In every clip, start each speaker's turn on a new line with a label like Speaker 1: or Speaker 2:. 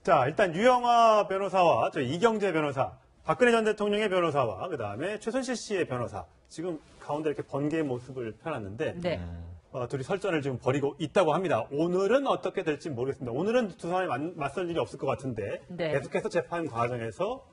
Speaker 1: 자, 일단 유영하 변호사와 저 이경재 변호사, 박근혜 전 대통령의 변호사와 그다음에 최순실 씨의 변호사, 지금 가운데 이렇게 번개의 모습을 펴놨는데
Speaker 2: 네.
Speaker 1: 둘이 설전을 지금 벌이고 있다고 합니다. 오늘은 어떻게 될지 모르겠습니다. 오늘은 두 사람이 맞설 일이 없을 것 같은데
Speaker 2: 네.
Speaker 1: 계속해서 재판 과정에서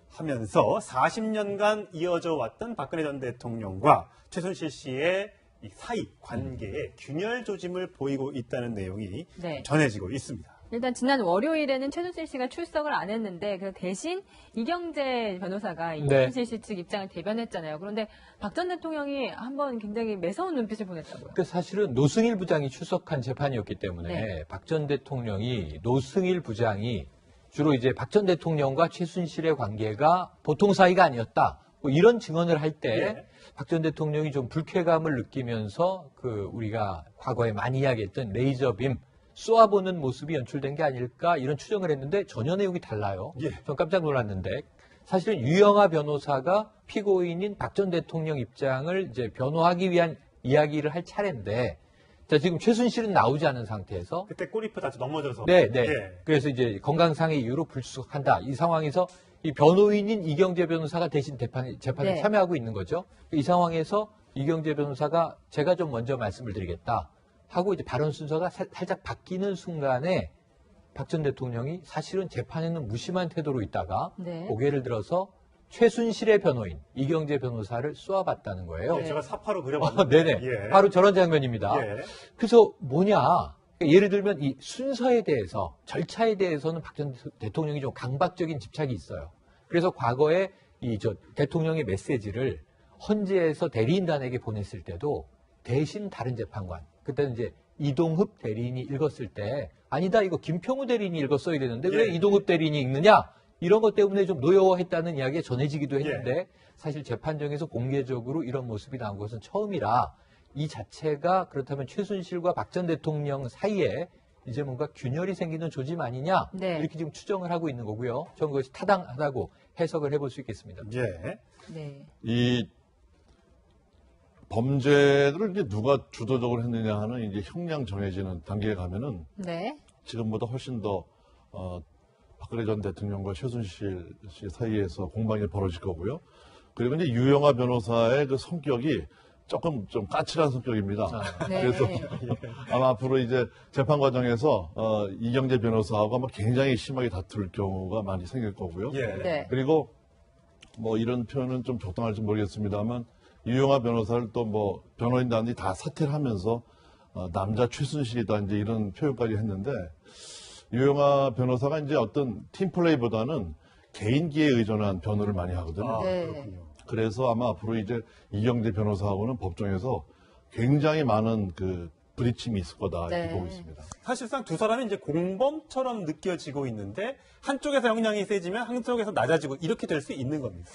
Speaker 1: 하면서 40년간 이어져 왔던 박근혜 전 대통령과 최순실 씨의 이 사이 관계에 균열 조짐을 보이고 있다는 내용이
Speaker 2: 네.
Speaker 1: 전해지고 있습니다.
Speaker 2: 일단 지난 월요일에는 최순실 씨가 출석을 안 했는데 그 대신 이경재 변호사가 이
Speaker 3: 네.
Speaker 2: 최순실 씨 측 입장을 대변했잖아요. 그런데 박 전 대통령이 한번 굉장히 매서운 눈빛을 보냈다고요.
Speaker 3: 그 사실은 노승일 부장이 출석한 재판이었기 때문에
Speaker 2: 네.
Speaker 3: 박 전 대통령이 노승일 부장이 주로 이제 박 전 대통령과 최순실의 관계가 보통 사이가 아니었다. 뭐 이런 증언을 할 때 박 전 대통령이 좀 불쾌감을 느끼면서 그 우리가 과거에 많이 이야기했던 레이저빔 쏘아보는 모습이 연출된 게 아닐까 이런 추정을 했는데 전혀 내용이 달라요.
Speaker 1: 예.
Speaker 3: 전 깜짝 놀랐는데 사실은 유영하 변호사가 피고인인 박 전 대통령 입장을 이제 변호하기 위한 이야기를 할 차례인데 자, 지금 최순실은 나오지 않은 상태에서
Speaker 1: 그때 꼬리표 다쳐 넘어져서
Speaker 3: 네.
Speaker 1: 예.
Speaker 3: 그래서 이제 건강상의 이유로 불출석한다. 이 상황에서 이 변호인인 이경재 변호사가 대신 재판에
Speaker 2: 네.
Speaker 3: 참여하고 있는 거죠. 이 상황에서 이경재 변호사가 제가 좀 먼저 말씀을 드리겠다 하고 이제 발언 순서가 살짝 바뀌는 순간에 박 전 대통령이 사실은 재판에는 무심한 태도로 있다가
Speaker 2: 네.
Speaker 3: 고개를 들어서 최순실의 변호인 이경재 변호사를 쏘아봤다는 거예요.
Speaker 1: 예, 제가 사파로 그려봤는데
Speaker 3: 네네.
Speaker 1: 예.
Speaker 3: 바로 저런 장면입니다.
Speaker 1: 예.
Speaker 3: 그래서 뭐냐. 예를 들면 이 순서에 대해서 절차에 대해서는 박 전 대통령이 좀 강박적인 집착이 있어요. 그래서 과거에 이 대통령의 메시지를 헌재에서 대리인단에게 보냈을 때도 대신 다른 재판관 그때는 이제 이동흡 대리인이 읽었을 때 아니다 이거 김평우 대리인이 읽었어야 되는데 왜
Speaker 1: 예.
Speaker 3: 이동흡 대리인이 읽느냐 이런 것 때문에 좀 노여워했다는 이야기가 전해지기도 했는데 사실 재판정에서 공개적으로 이런 모습이 나온 것은 처음이라 이 자체가 그렇다면 최순실과 박 전 대통령 사이에 이제 뭔가 균열이 생기는 조짐 아니냐
Speaker 2: 네.
Speaker 3: 이렇게 지금 추정을 하고 있는 거고요. 저는 그것이 타당하다고 해석을 해볼 수 있겠습니다.
Speaker 1: 예.
Speaker 2: 네.
Speaker 4: 이 범죄를 이제 누가 주도적으로 했느냐 하는 이제 형량 정해지는 단계에 가면은
Speaker 2: 네.
Speaker 4: 지금보다 훨씬 더 박근혜 전 대통령과 최순실 씨 사이에서 공방이 벌어질 거고요. 그리고 이제 유영하 변호사의 그 성격이 조금 좀 까칠한 성격입니다.
Speaker 2: 네.
Speaker 4: 그래서 아마 앞으로 이제 재판 과정에서 이경재 변호사하고 아마 굉장히 심하게 다툴 경우가 많이 생길 거고요.
Speaker 1: 예.
Speaker 2: 네.
Speaker 4: 그리고 뭐 이런 표현은 좀 적당할지 모르겠습니다만 유영하 변호사를 또 뭐 변호인단이 다 사퇴를 하면서 남자 최순실이다 이제 이런 표현까지 했는데 유영하 변호사가 이제 어떤 팀플레이보다는 개인기에 의존한 변호를 많이 하거든요.
Speaker 2: 네.
Speaker 1: 그렇군요.
Speaker 4: 그래서 아마 앞으로 이제 이경재 변호사하고는 법정에서 굉장히 많은 그 부딪힘이 있을 거다 이렇게
Speaker 2: 네.
Speaker 4: 보고 있습니다.
Speaker 1: 사실상 두 사람이 이제 공범처럼 느껴지고 있는데 한쪽에서 형량이 세지면 한쪽에서 낮아지고 이렇게 될 수 있는 겁니다.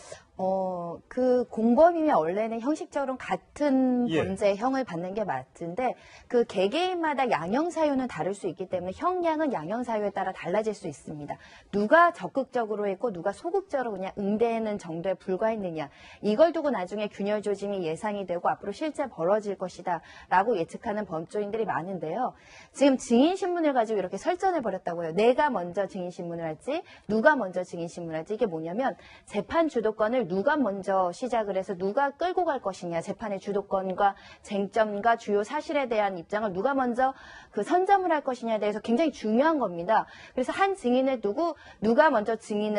Speaker 5: 그 공범이면 원래는 형식적으로 같은
Speaker 1: 예.
Speaker 5: 범죄형을 받는 게 맞는데 그 개개인마다 양형 사유는 다를 수 있기 때문에 형량은 양형 사유에 따라 달라질 수 있습니다. 누가 적극적으로 했고 누가 소극적으로 그냥 응대하는 정도에 불과했느냐 이걸 두고 나중에 균열 조짐이 예상이 되고 앞으로 실제 벌어질 것이다라고 예측하는 범죄인들이 많은데요. 지금 증인 신문을 가지고 이렇게 설전해 버렸다고요. 내가 먼저 증인 신문을 할지 누가 먼저 증인 신문을 할지 이게 뭐냐면 재판 주도권을 누가 먼저 시작을 해서 누가 끌고 갈 것이냐 재판의 주도권과 쟁점과 주요 사실에 대한 입장을 누가 먼저 그 선점을 할 것이냐에 대해서 굉장히 중요한 겁니다. 그래서 한 증인을 두고 누가 먼저 증인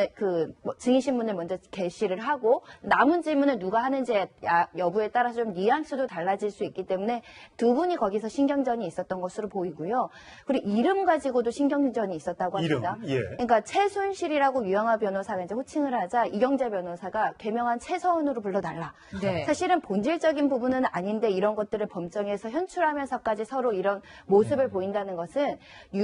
Speaker 5: 신문을 먼저 게시를 하고 남은 질문을 누가 하는지 여부에 따라서 좀 뉘앙스도 달라질 수 있기 때문에 두 분이 거기서 신경전이 있었던 것으로 보이고요. 그리고 이름 가지고도 신경전이 있었다고 합니다.
Speaker 1: 이름, 예.
Speaker 5: 그러니까 최순실이라고 유영하 변호사가 이제 호칭을 하자 이경재 변호사가 개명한 최서은으로 불러달라.
Speaker 2: 네.
Speaker 5: 사실은 본질적인 부분은 아닌데 이런 것들을 범정에서 현출하면서까지 서로 이런 모습을 보인다는 것은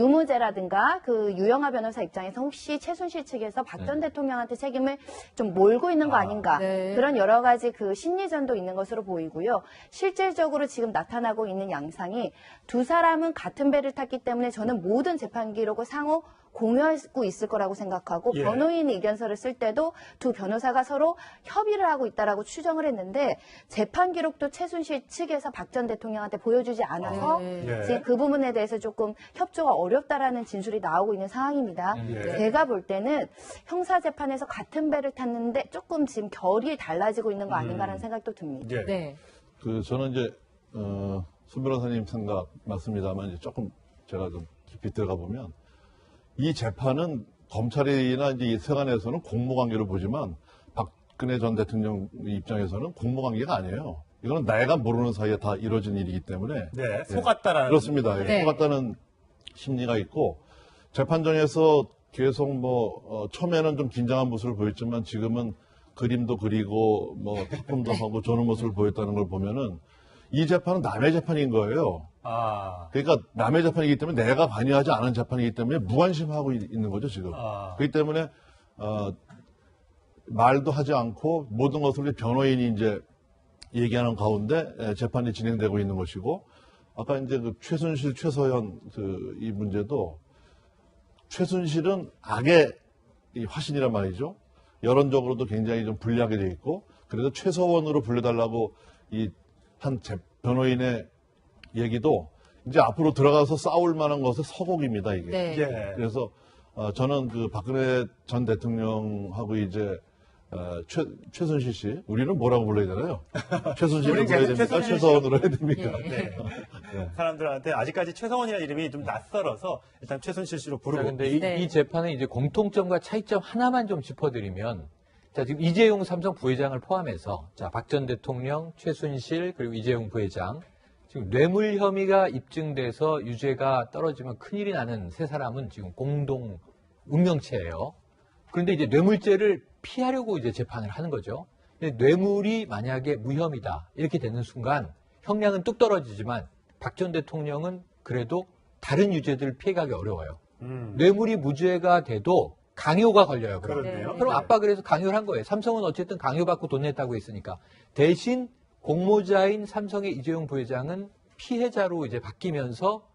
Speaker 5: 유무죄라든가 그 유영하 변호사 입장에서 혹시 최순실 측에서 박 전 대통령한테 책임을 좀 몰고 있는 거 아닌가.
Speaker 2: 네.
Speaker 5: 그런 여러 가지 그 심리전도 있는 것으로 보이고요. 실질적으로 지금 나타나고 있는 양상이 두 사람은 같은 배를 탔기 때문에 저는 모든 재판 기록을 상호 공유하고 있을 거라고 생각하고
Speaker 1: 예.
Speaker 5: 변호인 의견서를 쓸 때도 두 변호사가 서로 협의를 하고 있다라고 추정을 했는데 재판 기록도 최순실 측에서 박 전 대통령한테 보여주지 않아서
Speaker 1: 예.
Speaker 5: 지금 그 부분에 대해서 조금 협조가 어렵다라는 진술이 나오고 있는 상황입니다.
Speaker 1: 예.
Speaker 5: 제가 볼 때는 형사재판에서 같은 배를 탔는데 조금 지금 결이 달라지고 있는 거 아닌가라는 생각도 듭니다.
Speaker 1: 예.
Speaker 2: 네.
Speaker 4: 저는 이제 손 변호사님 생각 맞습니다만 이제 조금 제가 좀 깊이 들어가 보면 이 재판은 검찰이나 이제 이 세관에서는 공모관계를 보지만 박근혜 전 대통령 입장에서는 공모관계가 아니에요. 이거는 내가 모르는 사이에 다 이루어진 일이기 때문에
Speaker 1: 네, 속았다라는.
Speaker 4: 그렇습니다.
Speaker 2: 네.
Speaker 4: 속았다는 심리가 있고 재판정에서 계속 처음에는 좀 긴장한 모습을 보였지만 지금은 그림도 그리고 작품도 하고 저런 모습을 보였다는 걸 보면은 이 재판은 남의 재판인 거예요.
Speaker 1: 아.
Speaker 4: 그러니까 남의 재판이기 때문에 내가 관여하지 않은 재판이기 때문에 무관심하고 있는 거죠 지금.
Speaker 1: 아.
Speaker 4: 그렇기 때문에 말도 하지 않고 모든 것을 변호인이 이제 얘기하는 가운데 재판이 진행되고 있는 것이고 아까 이제 그 최순실, 최서현 이 문제도 최순실은 악의 이 화신이란 말이죠. 여론적으로도 굉장히 좀 불리하게 돼 있고 그래서 최서원으로 불려달라고 이 한 변호인의 얘기도 이제 앞으로 들어가서 싸울 만한 것의 서곡입니다 이게.
Speaker 2: 네.
Speaker 1: 예.
Speaker 4: 그래서 저는 그 박근혜 전 대통령하고 이제 최순실 씨 우리는 뭐라고 불러야 되나요? 최순실을
Speaker 1: 우리
Speaker 4: 불러야
Speaker 1: 계속
Speaker 4: 됩니까?
Speaker 1: 최순실
Speaker 4: 최서원으로 해야 됩니까?
Speaker 2: 예.
Speaker 1: 사람들한테 아직까지 최성원이라는 이름이 좀 낯설어서 일단 최순실 씨로 부르고.
Speaker 3: 그런데 이,
Speaker 2: 네.
Speaker 3: 이 재판의 이제 공통점과 차이점 하나만 좀 짚어드리면, 자, 지금 이재용 삼성 부회장을 포함해서, 자, 박 전 대통령, 최순실, 그리고 이재용 부회장, 지금 뇌물 혐의가 입증돼서 유죄가 떨어지면 큰일이 나는 세 사람은 지금 공동 운명체예요. 그런데 이제 뇌물죄를 피하려고 이제 재판을 하는 거죠. 근데 뇌물이 만약에 무혐의다, 이렇게 되는 순간, 형량은 뚝 떨어지지만, 박 전 대통령은 그래도 다른 유죄들을 피해가기 어려워요. 뇌물이 무죄가 돼도 강요가 걸려요. 그럼.
Speaker 1: 그렇네요.
Speaker 3: 그럼
Speaker 1: 네.
Speaker 3: 압박을 해서 강요를 한 거예요. 삼성은 어쨌든 강요받고 돈 냈다고 했으니까. 대신 공모자인 삼성의 이재용 부회장은 피해자로 이제 바뀌면서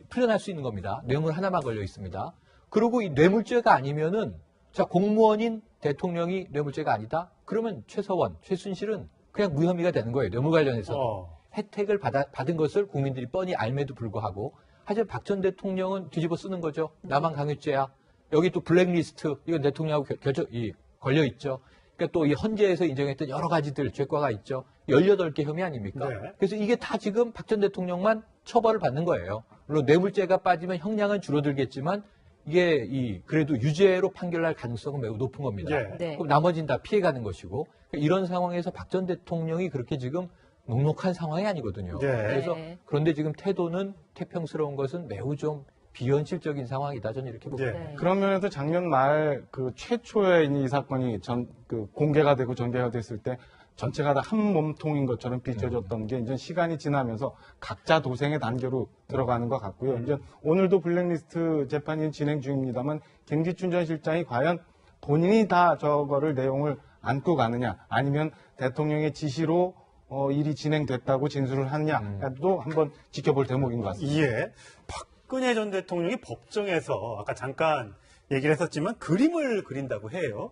Speaker 3: 풀려날 수 있는 겁니다. 뇌물 하나만 걸려 있습니다. 그리고 이 뇌물죄가 아니면은 자, 공무원인 대통령이 뇌물죄가 아니다? 그러면 최서원, 최순실은 그냥 무혐의가 되는 거예요. 뇌물 관련해서. 혜택을 받은 것을 국민들이 뻔히 알매도 불구하고. 하지만 박 전 대통령은 뒤집어 쓰는 거죠. 나만 강요죄야. 여기 또 블랙리스트, 이건 대통령하고 걸려 있죠. 그러니까 또 이 헌재에서 인정했던 여러 가지들, 죄과가 있죠. 18개 혐의 아닙니까?
Speaker 1: 네.
Speaker 3: 그래서 이게 다 지금 박 전 대통령만 처벌을 받는 거예요. 물론 뇌물죄가 빠지면 형량은 줄어들겠지만 이게 그래도 유죄로 판결날 가능성은 매우 높은 겁니다.
Speaker 1: 예.
Speaker 2: 네.
Speaker 3: 그럼 나머지는 다 피해가는 것이고 이런 상황에서 박 전 대통령이 그렇게 지금 녹록한 상황이 아니거든요.
Speaker 1: 네.
Speaker 3: 그래서
Speaker 2: 네.
Speaker 3: 그런데 지금 태도는 태평스러운 것은 매우 좀 비현실적인 상황이다. 저는 이렇게 봅니다.
Speaker 1: 예.
Speaker 2: 네.
Speaker 6: 그런 면에서 작년 말 최초에 이 사건이 공개가 되고 전개가 됐을 때 전체가 다 한 몸통인 것처럼 비춰졌던 게 이제 시간이 지나면서 각자 도생의 단계로 들어가는 것 같고요. 이제 오늘도 블랙리스트 재판이 진행 중입니다만 김기춘 전 실장이 과연 본인이 다 저거를 내용을 안고 가느냐 아니면 대통령의 지시로 일이 진행됐다고 진술을 하느냐도 한번 지켜볼 대목인 것 같습니다.
Speaker 1: 예. 박근혜 전 대통령이 법정에서 아까 잠깐 얘기를 했었지만 그림을 그린다고 해요.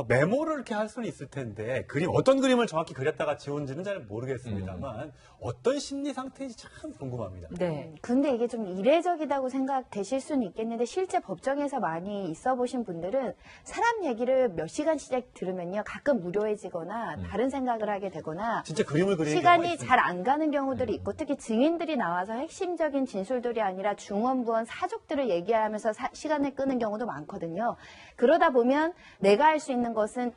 Speaker 1: 메모를 이렇게 할 수는 있을 텐데 어떤 그림을 정확히 그렸다가 지운지는 잘 모르겠습니다만 어떤 심리 상태인지 참 궁금합니다.
Speaker 2: 네.
Speaker 5: 근데 이게 좀 이례적이라고 생각되실 수는 있겠는데 실제 법정에서 많이 있어 보신 분들은 사람 얘기를 몇 시간씩 들으면요 가끔 무료해지거나 다른 생각을 하게 되거나
Speaker 1: 진짜 그림을 그리는 경우가
Speaker 5: 시간이
Speaker 1: 있습니다.
Speaker 5: 잘 안 가는 경우들이 있고 특히 증인들이 나와서 핵심적인 진술들이 아니라 중원부원 사족들을 얘기하면서 시간을 끄는 경우도 많거든요. 그러다 보면 내가 할 수 있는 것은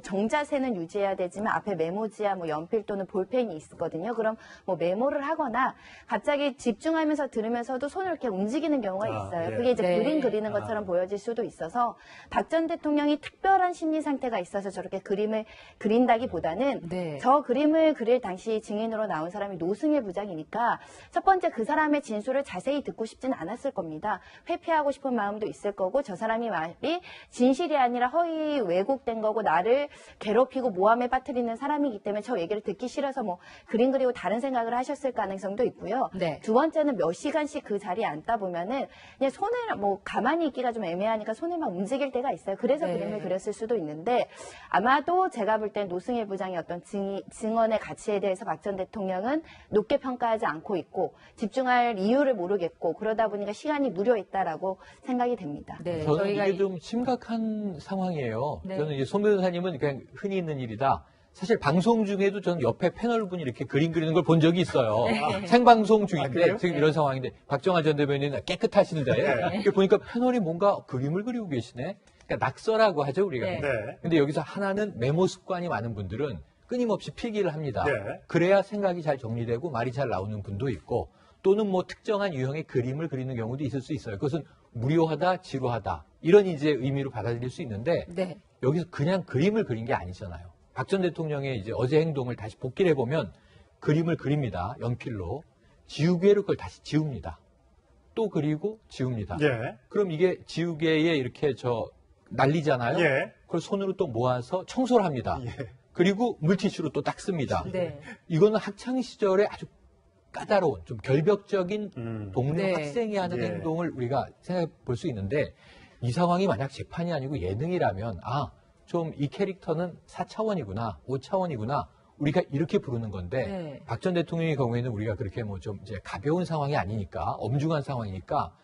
Speaker 5: 정자세는 유지해야 되지만 앞에 메모지야 연필 또는 볼펜이 있거든요. 그럼 메모를 하거나 갑자기 집중하면서 들으면서도 손을 이렇게 움직이는 경우가 있어요.
Speaker 1: 예.
Speaker 5: 그게 이제
Speaker 2: 네.
Speaker 5: 그림 그리는 것처럼 보여질 수도 있어서 박 전 대통령이 특별한 심리 상태가 있어서 저렇게 그림을 그린다기보다는
Speaker 2: 네.
Speaker 5: 저 그림을 그릴 당시 증인으로 나온 사람이 노승일 부장이니까 첫 번째 그 사람의 진술을 자세히 듣고 싶진 않았을 겁니다. 회피하고 싶은 마음도 있을 거고 저 사람이 말이 진실이 아니라 허위 왜곡된 거고 나를 나를 괴롭히고 모함에 빠뜨리는 사람이기 때문에 저 얘기를 듣기 싫어서 뭐 그림 그리고 다른 생각을 하셨을 가능성도 있고요.
Speaker 2: 네.
Speaker 5: 두 번째는 몇 시간씩 그 자리에 앉다 보면은 그냥 손을 뭐 가만히 있기가 좀 애매하니까 손을 막 움직일 때가 있어요. 그래서
Speaker 2: 네.
Speaker 5: 그림을 그렸을 수도 있는데 아마도 제가 볼 땐 노승일 부장의 어떤 증언의 가치에 대해서 박 전 대통령은 높게 평가하지 않고 있고 집중할 이유를 모르겠고 그러다 보니까 시간이 무료했다라고 생각이 됩니다.
Speaker 2: 네,
Speaker 3: 저는
Speaker 2: 저희가
Speaker 3: 이게 좀 심각한 상황이에요.
Speaker 2: 네.
Speaker 3: 저는 이제 송 변호사님은 그냥 흔히 있는 일이다. 사실 방송 중에도 저는 옆에 패널분이 이렇게 그림 그리는 걸 본 적이 있어요.
Speaker 2: 네.
Speaker 3: 생방송 중인데
Speaker 1: 그래요?
Speaker 3: 지금 이런 상황인데 박정아 전 대변인은 깨끗하신데 이렇게 보니까 패널이 뭔가 그림을 그리고 계시네. 그러니까 낙서라고 하죠 우리가.
Speaker 2: 네.
Speaker 1: 네.
Speaker 3: 근데 여기서 하나는 메모 습관이 많은 분들은 끊임없이 필기를 합니다.
Speaker 1: 네.
Speaker 3: 그래야 생각이 잘 정리되고 말이 잘 나오는 분도 있고 또는 뭐 특정한 유형의 그림을 그리는 경우도 있을 수 있어요. 그것은 무료하다, 지루하다 이런 이제 의미로 받아들일 수 있는데
Speaker 2: 네.
Speaker 3: 여기서 그냥 그림을 그린 게 아니잖아요. 박 전 대통령의 이제 어제 행동을 다시 복기를 해보면 그림을 그립니다. 연필로. 지우개로 그걸 다시 지웁니다. 또 그리고 지웁니다.
Speaker 1: 예.
Speaker 3: 그럼 이게 지우개에 이렇게 날리잖아요.
Speaker 1: 예.
Speaker 3: 그걸 손으로 또 모아서 청소를 합니다.
Speaker 1: 예.
Speaker 3: 그리고 물티슈로 또 닦습니다.
Speaker 2: 네.
Speaker 3: 이거는 학창 시절에 아주 까다로운 좀 결벽적인 동료
Speaker 2: 네.
Speaker 3: 학생이 하는
Speaker 1: 예.
Speaker 3: 행동을 우리가 생각해 볼 수 있는데 이 상황이 만약 재판이 아니고 예능이라면 좀 이 캐릭터는 4차원이구나 5차원이구나 우리가 이렇게 부르는 건데
Speaker 2: 네.
Speaker 3: 박 전 대통령의 경우에는 우리가 그렇게 뭐 좀 이제 가벼운 상황이 아니니까 엄중한 상황이니까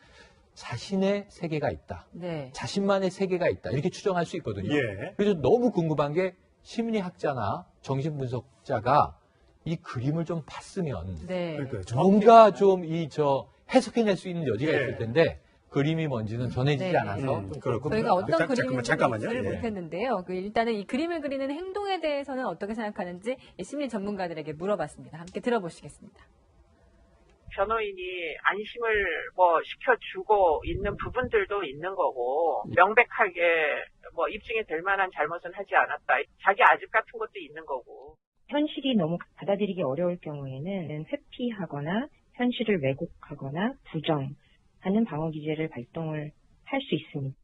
Speaker 3: 자신의 세계가 있다.
Speaker 2: 네.
Speaker 3: 자신만의 세계가 있다. 이렇게 추정할 수 있거든요.
Speaker 1: 예.
Speaker 3: 그래서 너무 궁금한 게 심리학자나 정신분석자가 이 그림을 좀 봤으면
Speaker 2: 네.
Speaker 1: 그러니까
Speaker 3: 뭔가 좀 해석해낼 수 있는 여지가
Speaker 1: 예.
Speaker 3: 있을 텐데 그림이 뭔지는 전해지지
Speaker 2: 네.
Speaker 3: 않아서
Speaker 1: 그렇군요.
Speaker 2: 저희가 어떤
Speaker 1: 잠깐만요.
Speaker 2: 그림인지를
Speaker 1: 예.
Speaker 2: 못했는데요. 일단은 이 그림을 그리는 행동에 대해서는 어떻게 생각하는지 이 심리 전문가들에게 물어봤습니다. 함께 들어보시겠습니다.
Speaker 7: 변호인이 안심을 시켜주고 있는 부분들도 있는 거고, 명백하게 입증이 될 만한 잘못은 하지 않았다. 자기 아집 같은 것도 있는 거고.
Speaker 8: 현실이 너무 받아들이기 어려울 경우에는 회피하거나 현실을 왜곡하거나 부정하는 방어 기제를 발동을 할 수 있습니다.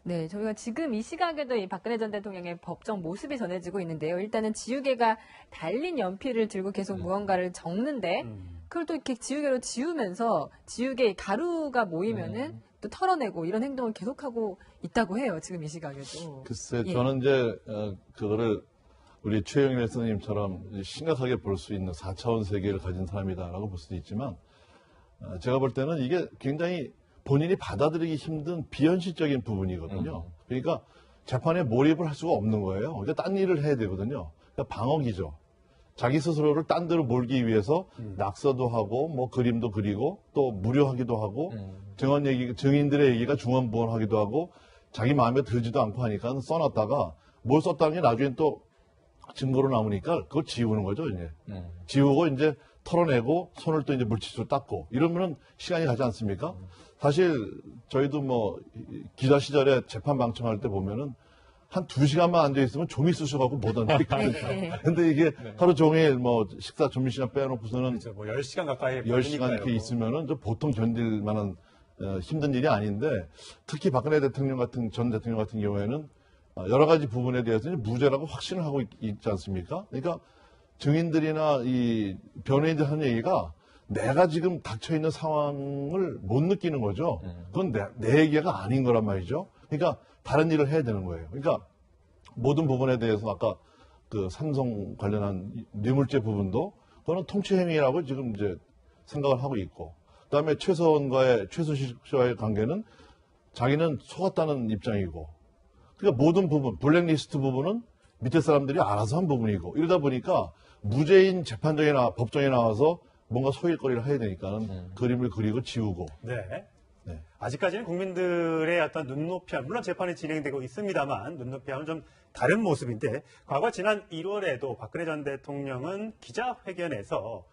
Speaker 2: 네, 저희가 지금 이 시각에도 이 박근혜 전 대통령의 법정 모습이 전해지고 있는데요. 일단은 지우개가 달린 연필을 들고 계속 무언가를 적는데 그걸 또 이렇게 지우개로 지우면서 지우개 가루가 모이면은 또 털어내고 이런 행동을 계속하고 있다고 해요. 지금 이 시각에도.
Speaker 4: 글쎄,
Speaker 2: 예.
Speaker 4: 저는 이제 그거를 우리 최영일 선생님처럼 심각하게 볼 수 있는 4차원 세계를 가진 사람이다라고 볼 수도 있지만 제가 볼 때는 이게 굉장히 본인이 받아들이기 힘든 비현실적인 부분이거든요. 그러니까 재판에 몰입을 할 수가 없는 거예요. 그러니까 딴 일을 해야 되거든요. 그러니까 방어기죠. 자기 스스로를 딴 데로 몰기 위해서 낙서도 하고 뭐 그림도 그리고 또 무료하기도 하고 증인들의 얘기가 중언부언하기도 하고 자기 마음에 들지도 않고 하니까 써놨다가 뭘 썼다는 게 나중에 또 증거로 남으니까 그걸 지우는 거죠, 이제. 지우고 이제 털어내고 손을 또 이제 물티슈로 닦고 이러면은 시간이 가지 않습니까? 사실 저희도 뭐 기자 시절에 재판 방청할 때 보면은 한 2시간만 앉아 있으면 종이 쑤셔갖고 못 앉아있거든요. 근데 이게 하루 종일 뭐 식사 점심시간 빼놓고서는
Speaker 1: 그렇죠. 뭐 10시간 가까이
Speaker 4: 10시간 이렇게 있으면은 좀 보통 견딜 만한 힘든 일이 아닌데 특히 박근혜 전 대통령 같은 경우에는 여러 가지 부분에 대해서는 무죄라고 확신을 하고 있지 않습니까? 그러니까 증인들이나 이 변호인들 하는 얘기가 내가 지금 닥쳐있는 상황을 못 느끼는 거죠. 그건 내 얘기가 아닌 거란 말이죠. 그러니까 다른 일을 해야 되는 거예요. 그러니까 모든 부분에 대해서 아까 그 삼성 관련한 뇌물죄 부분도 그거는 통치행위라고 지금 이제 생각을 하고 있고 그다음에 최순실 씨와의 관계는 자기는 속았다는 입장이고 그러니까 모든 부분 블랙리스트 부분은 밑에 사람들이 알아서 한 부분이고 이러다 보니까 무죄인 재판정에 법정에 나와서 뭔가 소일거리를 해야 되니까는 그림을 그리고 지우고.
Speaker 1: 네.
Speaker 4: 네.
Speaker 1: 아직까지는 국민들의 어떤 눈높이함, 물론 재판이 진행되고 있습니다만 눈높이함은 좀 다른 모습인데 과거 지난 1월에도 박근혜 전 대통령은 기자회견에서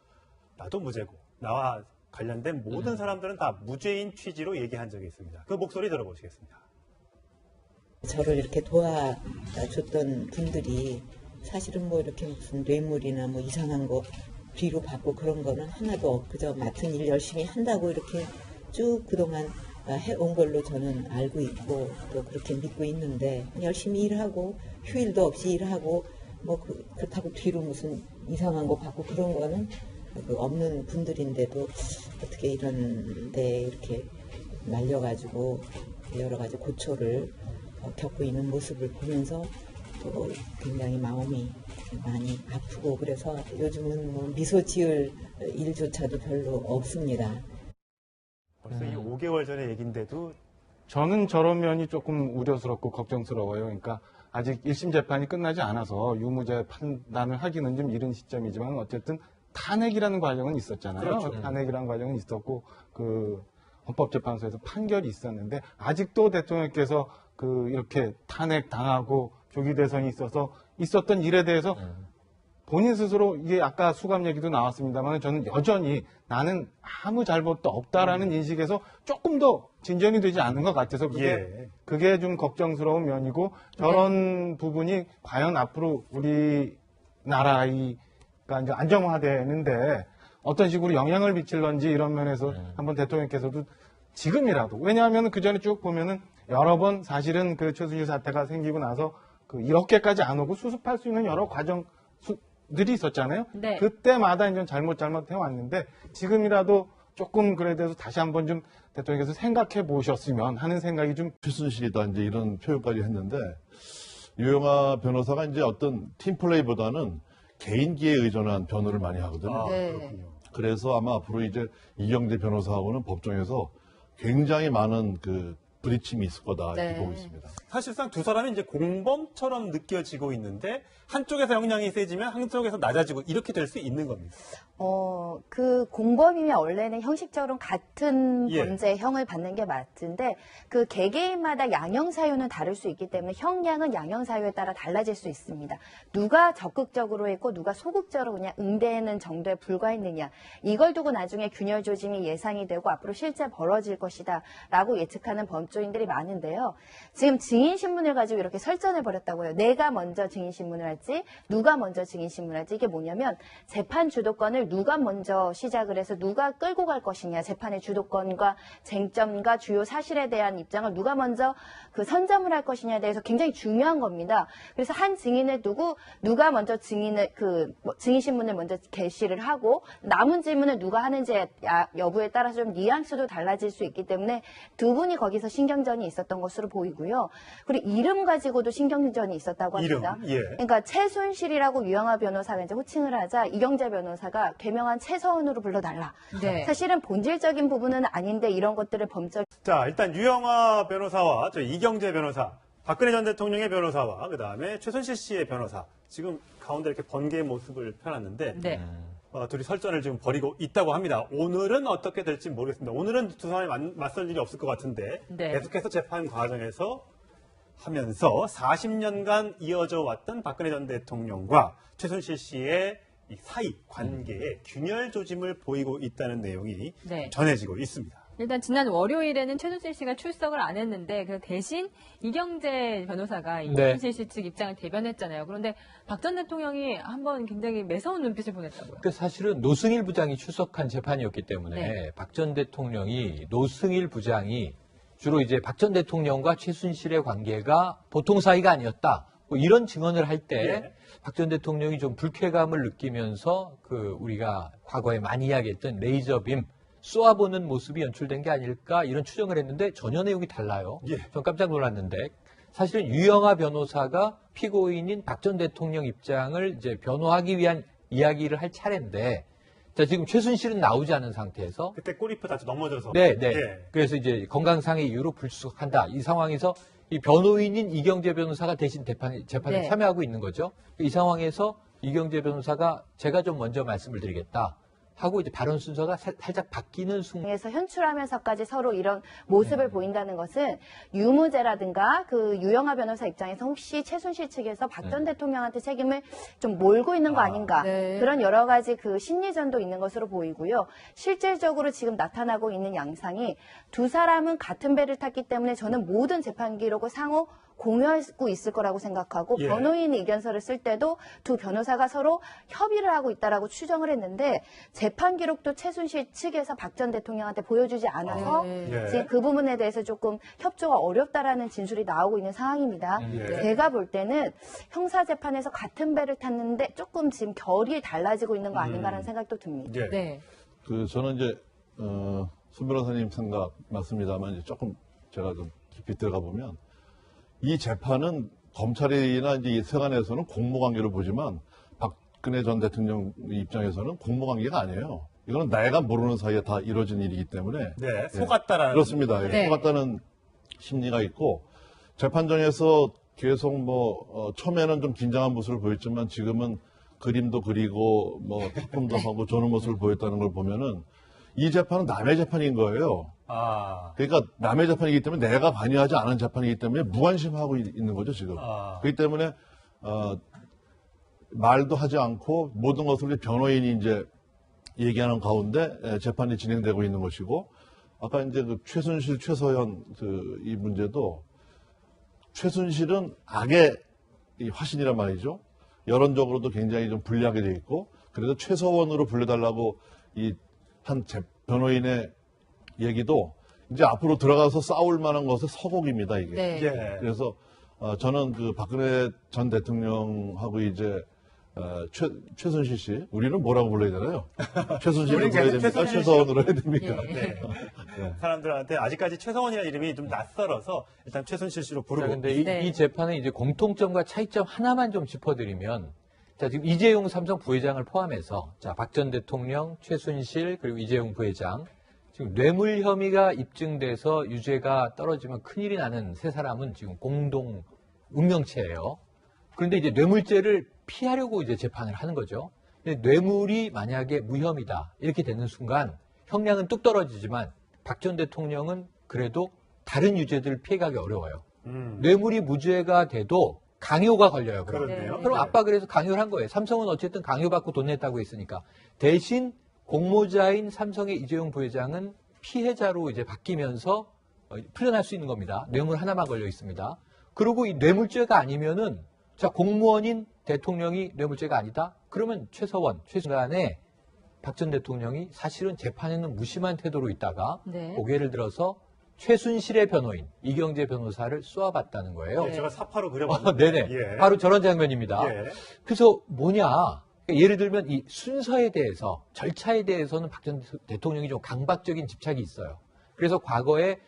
Speaker 1: 나도 무죄고 나와 관련된 모든 사람들은 다 무죄인 취지로 얘기한 적이 있습니다. 그 목소리 들어보시겠습니다.
Speaker 9: 저를 이렇게 도와줬던 분들이 사실은 뭐 이렇게 무슨 뇌물이나 뭐 이상한 거 뒤로 받고 그런 거는 하나도 그저 맡은 일 열심히 한다고 이렇게 쭉 그동안 해온 걸로 저는 알고 있고 또 그렇게 믿고 있는데 열심히 일하고 휴일도 없이 일하고 뭐 그렇다고 뒤로 무슨 이상한 거 받고 그런 거는 없는 분들인데도 어떻게 이런 데 이렇게 날려가지고 여러 가지 고초를 겪고 있는 모습을 보면서 또 굉장히 마음이 많이 아프고 그래서 요즘은 뭐 미소 지을 일조차도 별로 없습니다.
Speaker 1: 벌써 이 5개월 전의 얘기인데도
Speaker 6: 저는 저런 면이 조금 우려스럽고 걱정스러워요. 그러니까 아직 1심 재판이 끝나지 않아서 유무죄 판단을 하기는 좀 이른 시점이지만 어쨌든 탄핵이라는 과정은 있었잖아요.
Speaker 1: 그렇죠.
Speaker 6: 탄핵이라는 과정은 있었고 그 헌법재판소에서 판결이 있었는데 아직도 대통령께서 이렇게 탄핵 당하고 조기 대선이 있어서 있었던 일에 대해서 본인 스스로 이게 아까 수감 얘기도 나왔습니다만 저는 여전히 나는 아무 잘못도 없다라는 인식에서 조금 더 진전이 되지 않는 것 같아서 그게 좀 걱정스러운 면이고 저런 부분이 과연 앞으로 우리나라가 이제 안정화되는데 어떤 식으로 영향을 미칠런지 이런 면에서 한번 대통령께서도 지금이라도 왜냐하면 그 전에 쭉 보면은 여러 번 사실은 그 최순실 사태가 생기고 나서 이렇게까지 안 오고 수습할 수 있는 여러 과정들이 있었잖아요.
Speaker 2: 네.
Speaker 6: 그때마다 이제 잘못 해왔는데 지금이라도 조금 그에 대해서 다시 한번 좀 대통령께서 생각해 보셨으면 하는 생각이 좀
Speaker 4: 최순실이다 이제 이런 표현까지 했는데 유영아 변호사가 이제 어떤 팀플레이보다는 개인기에 의존한 변호를 많이 하거든요.
Speaker 1: 그렇군요.
Speaker 4: 그래서 아마 앞으로 이제 이경재 변호사하고는 법정에서 굉장히 많은 부딪힘이 있을 거다 이렇게 보고 있습니다.
Speaker 1: 사실상 두 사람이 이제 공범처럼 느껴지고 있는데 한쪽에서 형량이 세지면 한쪽에서 낮아지고 이렇게 될 수 있는 겁니다.
Speaker 5: 그 공범이면 원래는 형식적으로 같은
Speaker 1: 예.
Speaker 5: 범죄형을 받는 게 맞는데 그 개개인마다 양형 사유는 다를 수 있기 때문에 형량은 양형 사유에 따라 달라질 수 있습니다. 누가 적극적으로 했고 누가 소극적으로 그냥 응대하는 정도에 불과했느냐 이걸 두고 나중에 균열 조짐이 예상이 되고 앞으로 실제 벌어질 것이다라고 예측하는 법조인들이 많은데요. 지금 증인 신문을 가지고 이렇게 설전해 버렸다고요. 내가 먼저 증인 신문을 할지 누가 먼저 증인 신문을 할지 이게 뭐냐면 재판 주도권을 누가 먼저 시작을 해서 누가 끌고 갈 것이냐 재판의 주도권과 쟁점과 주요 사실에 대한 입장을 누가 먼저 선점을 할 것이냐에 대해서 굉장히 중요한 겁니다. 그래서 한 증인을 두고 누가 먼저 증인 신문을 먼저 게시를 하고 남은 질문을 누가 하는지 여부에 따라서 좀 뉘앙스도 달라질 수 있기 때문에 두 분이 거기서 신경전이 있었던 것으로 보이고요. 그리고 이름 가지고도 신경전이 있었다고 합니다.
Speaker 1: 이름, 예.
Speaker 5: 그러니까 최순실이라고 유영아 변호사가 이제 호칭을 하자 이경재 변호사가 개명한 최서은으로 불러달라.
Speaker 2: 네.
Speaker 5: 사실은 본질적인 부분은 아닌데 이런 것들을 범죄.
Speaker 1: 자, 일단 유영아 변호사와 이경재 변호사, 박근혜 전 대통령의 변호사와 그다음에 최순실 씨의 변호사 지금 가운데 이렇게 번개의 모습을 펴놨는데
Speaker 2: 네.
Speaker 1: 둘이 설전을 지금 벌이고 있다고 합니다. 오늘은 어떻게 될지 모르겠습니다. 오늘은 두 사람이 맞설 일이 없을 것 같은데
Speaker 2: 네.
Speaker 1: 계속해서 재판 과정에서 하면서 40년간 이어져 왔던 박근혜 전 대통령과 최순실 씨의 이 사이 관계에 균열 조짐을 보이고 있다는 내용이
Speaker 2: 네.
Speaker 1: 전해지고 있습니다.
Speaker 2: 일단 지난 월요일에는 최순실 씨가 출석을 안 했는데 그 대신 이경재 변호사가 이
Speaker 3: 네.
Speaker 2: 최순실 씨 측 입장을 대변했잖아요. 그런데 박 전 대통령이 한번 굉장히 매서운 눈빛을 보냈다고요.
Speaker 3: 그 사실은 노승일 부장이 출석한 재판이었기 때문에
Speaker 2: 네.
Speaker 3: 박 전 대통령이 노승일 부장이 주로 이제 박 전 대통령과 최순실의 관계가 보통 사이가 아니었다. 뭐 이런 증언을 할 때 박 전 대통령이 좀 불쾌감을 느끼면서 우리가 과거에 많이 이야기했던 레이저빔 쏘아보는 모습이 연출된 게 아닐까 이런 추정을 했는데 전혀 내용이 달라요.
Speaker 1: 예.
Speaker 3: 전 깜짝 놀랐는데 사실은 유영아 변호사가 피고인인 박 전 대통령 입장을 이제 변호하기 위한 이야기를 할 차례인데 자, 지금 최순실은 나오지 않은 상태에서
Speaker 1: 그때 꼬리표 다쳐 넘어져서
Speaker 3: 네.
Speaker 1: 예.
Speaker 3: 그래서 이제 건강상의 이유로 불출석한다. 이 상황에서 이 변호인인 이경재 변호사가 대신 재판에
Speaker 2: 네.
Speaker 3: 참여하고 있는 거죠. 이 상황에서 이경재 변호사가 제가 좀 먼저 말씀을 드리겠다 하고 이제 발언 순서가 살짝 바뀌는 순간.
Speaker 5: 에서 현출하면서까지 서로 이런 모습을 보인다는 것은 유무죄라든가 그 유영아 변호사 입장에서 혹시 최순실 측에서 박 전 대통령한테 책임을 좀 몰고 있는 거 아닌가
Speaker 2: 네.
Speaker 5: 그런 여러 가지 그 심리전도 있는 것으로 보이고요. 실질적으로 지금 나타나고 있는 양상이 두 사람은 같은 배를 탔기 때문에 저는 모든 재판 기록을 상호 공유하고 있을 거라고 생각하고
Speaker 1: 예.
Speaker 5: 변호인 의견서를 쓸 때도 두 변호사가 서로 협의를 하고 있다라고 추정을 했는데 재판 기록도 최순실 측에서 박 전 대통령한테 보여주지 않아서
Speaker 1: 예.
Speaker 5: 지금 그 부분에 대해서 조금 협조가 어렵다라는 진술이 나오고 있는 상황입니다.
Speaker 1: 예.
Speaker 5: 제가 볼 때는 형사재판에서 같은 배를 탔는데 조금 지금 결이 달라지고 있는 거 아닌가라는 생각도 듭니다.
Speaker 1: 예.
Speaker 2: 네.
Speaker 4: 저는 이제 손 변호사님 생각 맞습니다만 이제 조금 제가 좀 깊이 들어가 보면 이 재판은 검찰이나 이제 이 세관에서는 공모관계로 보지만 박근혜 전 대통령 입장에서는 공모관계가 아니에요. 이거는 내가 모르는 사이에 다 이루어진 일이기 때문에
Speaker 1: 네, 속았다라는.
Speaker 4: 그렇습니다. 예,
Speaker 2: 네.
Speaker 4: 속았다는 심리가 있고 재판정에서 계속 처음에는 좀 긴장한 모습을 보였지만 지금은 그림도 그리고 작품도 하고 조는 모습을 보였다는 걸 보면은 이 재판은 남의 재판인 거예요.
Speaker 1: 아.
Speaker 4: 그러니까 남의 재판이기 때문에 내가 관여하지 않은 재판이기 때문에 무관심하고 있는 거죠 지금. 그렇기 때문에 말도 하지 않고 모든 것을 변호인이 이제 얘기하는 가운데 재판이 진행되고 있는 것이고 아까 이제 그 최순실, 최서현 이 문제도 최순실은 악의 이 화신이란 말이죠. 여론적으로도 굉장히 좀 불리하게 돼 있고 그래서 최서원으로 불러달라고 이 한 변호인의 얘기도 이제 앞으로 들어가서 싸울 만한 것의 서곡입니다 이게.
Speaker 2: 네.
Speaker 1: 예.
Speaker 4: 그래서 저는 그 박근혜 전 대통령하고 이제 최순실 씨 우리는 뭐라고 불러야 되나요? 최순실을
Speaker 1: 우리
Speaker 4: 불러야
Speaker 1: 계속
Speaker 4: 됩니까?
Speaker 1: 최순실
Speaker 4: 최서원으로 해야 됩니까?
Speaker 1: 네. 사람들한테 아직까지 최서원이라는 이름이 좀 낯설어서 일단 최순실 씨로
Speaker 3: 자,
Speaker 1: 부르고.
Speaker 3: 근데
Speaker 2: 네.
Speaker 3: 이 재판의 이제 공통점과 차이점 하나만 좀 짚어드리면, 자, 지금 이재용 삼성 부회장을 포함해서, 자, 박 전 대통령, 최순실, 그리고 이재용 부회장, 지금 뇌물 혐의가 입증돼서 유죄가 떨어지면 큰일이 나는 세 사람은 지금 공동 운명체예요. 그런데 이제 뇌물죄를 피하려고 이제 재판을 하는 거죠. 근데 뇌물이 만약에 무혐의다, 이렇게 되는 순간, 형량은 뚝 떨어지지만, 박 전 대통령은 그래도 다른 유죄들을 피해가기 어려워요. 뇌물이 무죄가 돼도 강요가 걸려요.
Speaker 1: 그렇네요.
Speaker 3: 그럼 압박을 해서 강요를 한 거예요. 삼성은 어쨌든 강요받고 돈 냈다고 했으니까. 대신 공모자인 삼성의 이재용 부회장은 피해자로 이제 바뀌면서 풀려날 수 있는 겁니다. 뇌물 하나만 걸려 있습니다. 그리고 이 뇌물죄가 아니면은 자, 공무원인 대통령이 뇌물죄가 아니다? 그러면 최서원, 최순간에 박 전 대통령이 사실은 재판에는 무심한 태도로 있다가
Speaker 2: 네.
Speaker 3: 고개를 들어서 최순실의 변호인 이경재 변호사를 쏘아봤다는 거예요.
Speaker 1: 제가 사파로 그려봤는데.
Speaker 3: 네네.
Speaker 1: 예.
Speaker 3: 바로 저런 장면입니다.
Speaker 1: 예.
Speaker 3: 그래서 뭐냐. 예를 들면 이 순서에 대해서, 절차에 대해서는 박 전 대통령이 좀 강박적인 집착이 있어요. 그래서 과거에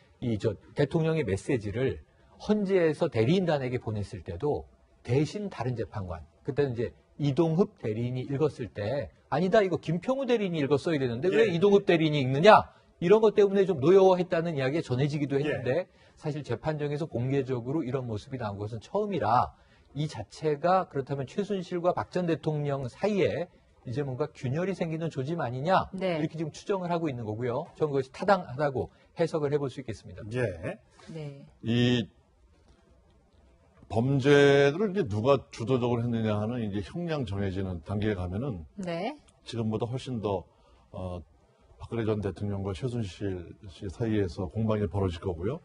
Speaker 3: 대통령의 메시지를 헌재에서 대리인단에게 보냈을 때도 대신 다른 재판관, 그때는 이제 이동흡 대리인이 읽었을 때 아니다, 이거 김평우 대리인이 읽었어야 되는데 왜
Speaker 1: 예.
Speaker 3: 이동흡 대리인이 읽느냐? 이런 것 때문에 좀 노여워했다는 이야기가 전해지기도 했는데 사실 재판정에서 공개적으로 이런 모습이 나온 것은 처음이라 이 자체가 그렇다면 최순실과 박 전 대통령 사이에 이제 뭔가 균열이 생기는 조짐 아니냐?
Speaker 2: 네.
Speaker 3: 이렇게 지금 추정을 하고 있는 거고요. 저는 그것이 타당하다고 해석을 해볼 수 있겠습니다.
Speaker 1: 예.
Speaker 2: 네.
Speaker 4: 이 범죄를 이제 누가 주도적으로 했느냐 하는 이제 형량 정해지는 단계에 가면은
Speaker 2: 네.
Speaker 4: 지금보다 훨씬 더 박근혜 전 대통령과 최순실 씨 사이에서 공방이 벌어질 거고요.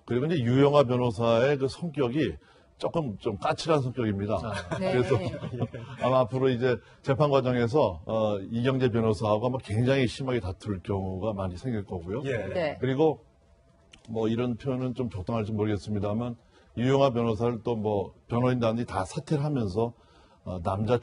Speaker 4: 그리고 이제 유영아 변호사의 그 성격이 조금 좀 까칠한 성격입니다.
Speaker 2: 네.
Speaker 4: 그래서 아마 앞으로 이제 재판 과정에서 이경재 변호사하고 아마 굉장히 심하게 다툴 경우가 많이 생길 거고요.
Speaker 1: 예.
Speaker 2: 네.
Speaker 4: 그리고 이런 표현은 좀 적당할지 모르겠습니다만 유영아 변호사를 또 변호인단이 다 사퇴를 하면서 남자